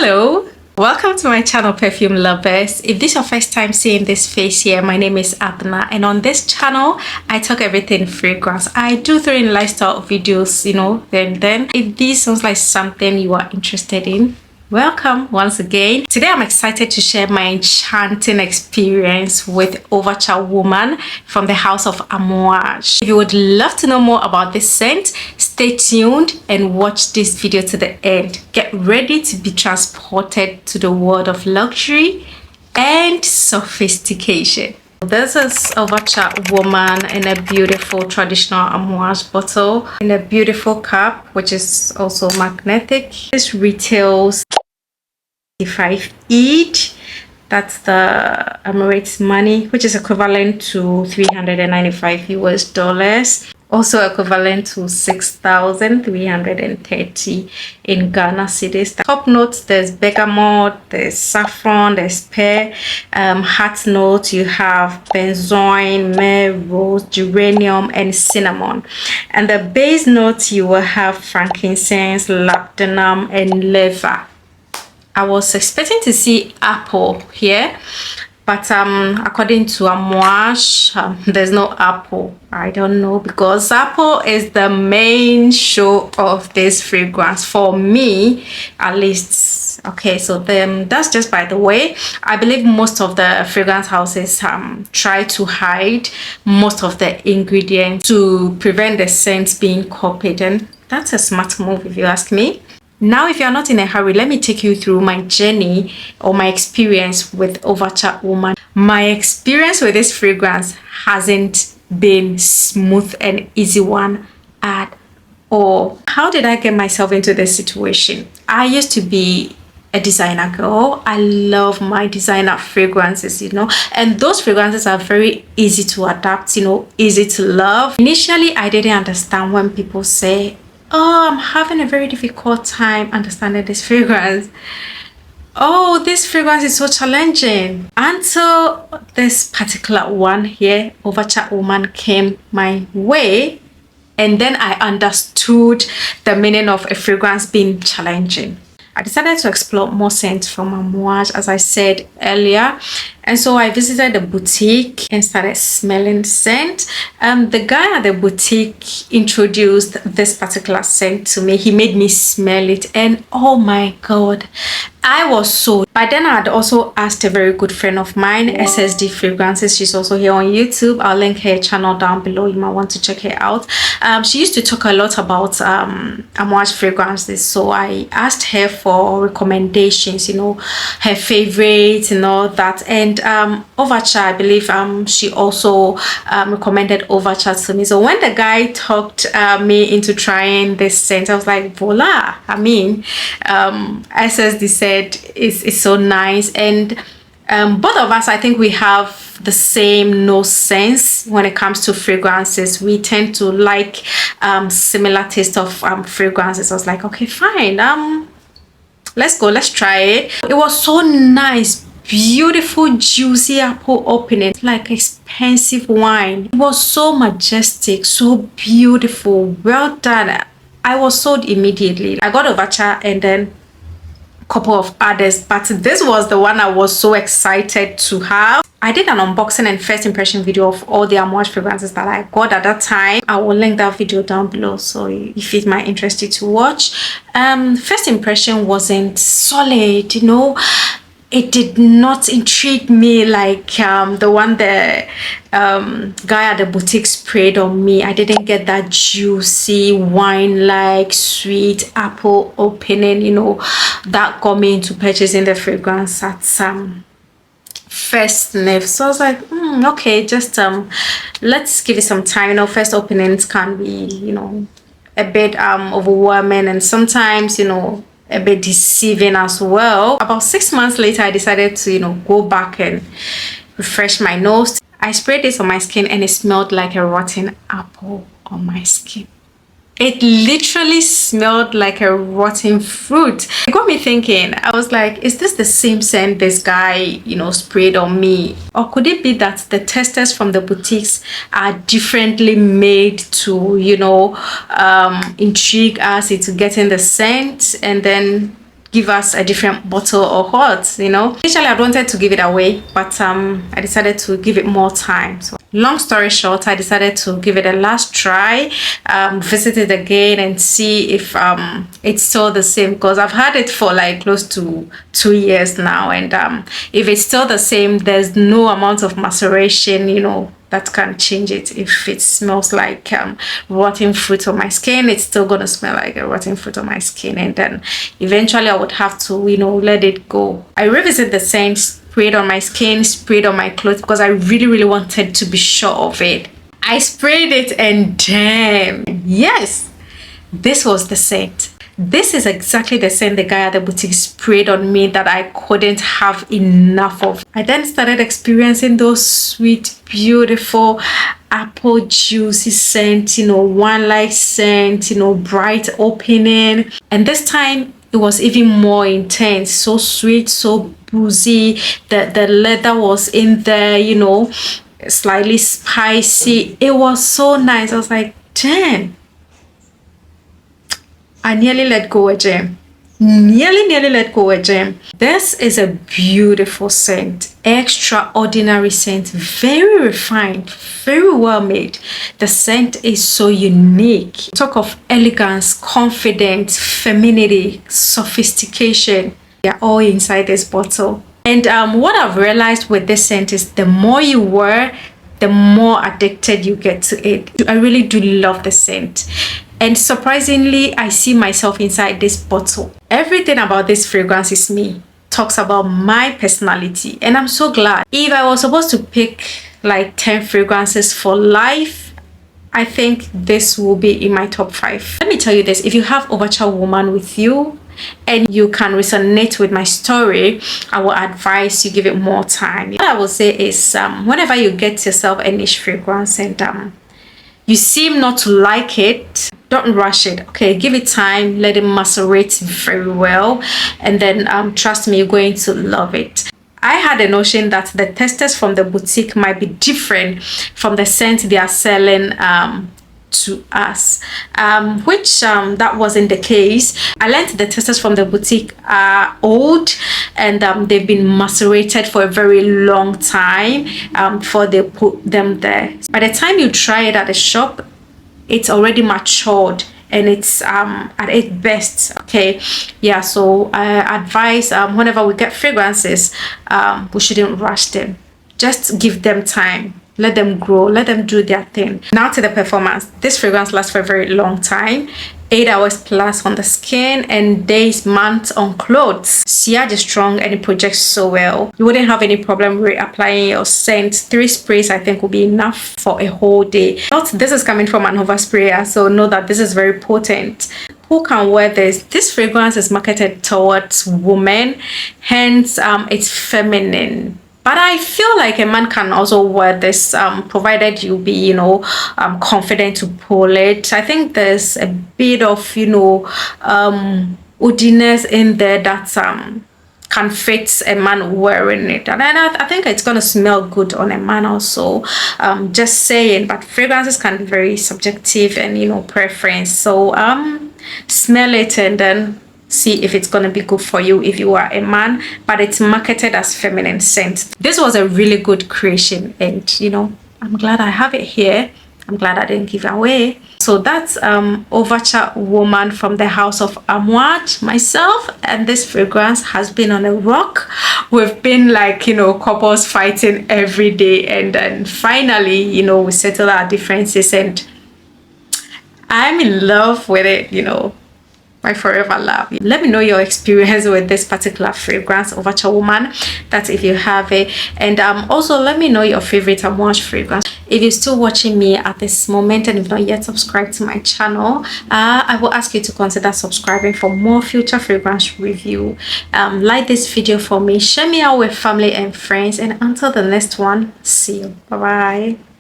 Hello, welcome to my channel Perfume Lovers. If this is your first time seeing this face here, my name is Adna, and on this channel I talk everything fragrance. I do throw in lifestyle videos, then if this sounds like something you are interested in, welcome once again. Today I'm excited to share my enchanting experience with Overture Woman from the house of Amouage. If you would love to know more about this scent, stay tuned and watch this video to the end. Get ready to be transported to the world of luxury and sophistication. This is Overture Woman in a beautiful traditional Amouage bottle in a beautiful cup, which is also magnetic. This retails 55 each. That's the Emirates money, which is equivalent to 395 US dollars. Also equivalent to 6,330 in Ghana cedis. Top notes, there's Bergamot, there's Saffron, there's Pear. Heart notes, you have Benzoin, Myrrh, rose, geranium, and cinnamon. And the base notes, you will have frankincense, labdanum, and leather. I was expecting to see apple here, but according to Amouage, there's no apple. I don't know, because apple is the main show of this fragrance for me, at least. Okay, so that's just by the way. I believe most of the fragrance houses try to hide most of the ingredients to prevent the scent being copied, and that's a smart move if you ask me. Now, if you're not in a hurry, let me take you through my journey or my experience with Overture Woman. My experience with this fragrance hasn't been smooth and easy one at all. How did I get myself into this situation? I used to be a designer girl. I love my designer fragrances, and those fragrances are very easy to adapt, easy to love. Initially, I didn't understand when people say, "Oh, I'm having a very difficult time understanding this fragrance. Oh, this fragrance is so challenging." Until this particular one here, Overture Woman, came my way, and then I understood the meaning of a fragrance being challenging. I decided to explore more scents from Amouage, as I said earlier. And so I visited the boutique and started smelling scent. The guy at the boutique introduced this particular scent to me. He made me smell it, and oh my God, I was sold. By then, I had also asked a very good friend of mine, SSD Fragrances. She's also here on YouTube. I'll link her channel down below. You might want to check her out. She used to talk a lot about Amouage fragrances. So I asked her for recommendations, her favorites and all that. And Overture, I believe she also recommended Overture to me. So when the guy talked me into trying this scent, I was like, voila. I mean, SSD said it's so nice, and both of us, I think we have the same nose sense when it comes to fragrances. We tend to like similar taste of fragrances. I was like, okay, fine, let's go, let's try it. It was so nice, beautiful, juicy apple opening, like expensive wine. It was so majestic, so beautiful, well done. I was sold immediately. I got Overture and then couple of others, but this was the one I was so excited to have. I did an unboxing and first impression video of all the Amouage fragrances that I got at that time. I will link that video down below, so if it might interest you to watch. First impression wasn't solid, it did not intrigue me like the one the guy at the boutique sprayed on me. I didn't get that juicy wine-like sweet apple opening, that got me into purchasing the fragrance at first sniff. So I was like, okay, just let's give it some time. First openings can be, a bit overwhelming, and sometimes, a bit deceiving as well. About 6 months later, I decided to go back and refresh my nose. I sprayed this on my skin and it smelled like a rotten apple on my skin. It literally smelled like a rotten fruit. It got me thinking. I was like, is this the same scent this guy, sprayed on me? Or could it be that the testers from the boutiques are differently made to, intrigue us into getting the scent and then give us a different bottle or what, you know. Initially I wanted to give it away, but I decided to give it more time. So long story short, I decided to give it a last try, visit it again and see if it's still the same, because I've had it for like close to 2 years now, and if it's still the same, there's no amount of maceration, you know, that can change it. If it smells like rotten fruit on my skin, it's still gonna smell like a rotten fruit on my skin, and then eventually I would have to, you know, let it go. I revisit the scent, sprayed on my skin, sprayed on my clothes, because I really wanted to be sure of it. I sprayed it and damn, yes, this was the scent. This is exactly the scent the guy at the boutique sprayed on me that I couldn't have enough of. I then started experiencing those sweet, beautiful apple juicy scent, you know, wine-like scent, you know, bright opening. And this time it was even more intense, so sweet, so boozy. The leather was in there, you know, slightly spicy. It was so nice. I was like, damn, I nearly let go a gem. Nearly let go a gem. This is a beautiful scent, extraordinary scent, very refined, very well made. The scent is so unique. Talk of elegance, confidence, femininity, sophistication. They're all inside this bottle. And what I've realized with this scent is the more you wear, the more addicted you get to it. I really do love the scent. And surprisingly, I see myself inside this bottle. Everything about this fragrance is me. Talks about my personality. And I'm so glad. If I was supposed to pick like 10 fragrances for life, I think this will be in my top 5. Let me tell you this. If you have Overture Woman with you and you can resonate with my story, I will advise you give it more time. What I will say is whenever you get yourself a niche fragrance and you seem not to like it, don't rush it. Okay, give it time, let it macerate very well, and then trust me, you're going to love it. I had a notion that the testers from the boutique might be different from the scent they are selling to us, which that wasn't the case. I learned the testers from the boutique are old and they've been macerated for a very long time before they put them there. By the time you try it at the shop, it's already matured and it's at its best. Okay, yeah, so I advise whenever we get fragrances, we shouldn't rush them. Just give them time, let them grow, let them do their thing. Now to the performance. This fragrance lasts for a very long time, 8 hours plus on the skin and days, months on clothes. Sillage is strong and it projects so well. You wouldn't have any problem reapplying your scent. 3 sprays I think will be enough for a whole day. Note this is coming from an oversprayer, so know that this is very potent. Who can wear this? This fragrance is marketed towards women, hence it's feminine. But I feel like a man can also wear this, provided you be, you know, confident to pull it. I think there's a bit of, you know, woodiness in there that can fit a man wearing it. And I think it's going to smell good on a man also. Just saying, but fragrances can be very subjective and, you know, preference. So smell it and then see if it's gonna be good for you if you are a man, but it's marketed as feminine scent. This was a really good creation and, you know, I'm glad I have it here. I'm glad I didn't give it away. So that's Overture Woman from the house of Amouage, myself, and this fragrance has been on a rock. We've been like, you know, couples fighting every day, and then finally, you know, we settle our differences and I'm in love with it, you know. My forever love. Let me know your experience with this particular fragrance, Overture Woman. That's if you have it. And also let me know your favorite Amouage fragrance. If you're still watching me at this moment and you've not yet subscribed to my channel, I will ask you to consider subscribing for more future fragrance review. Like this video for me, share me out with family and friends, and until the next one, see you. Bye bye.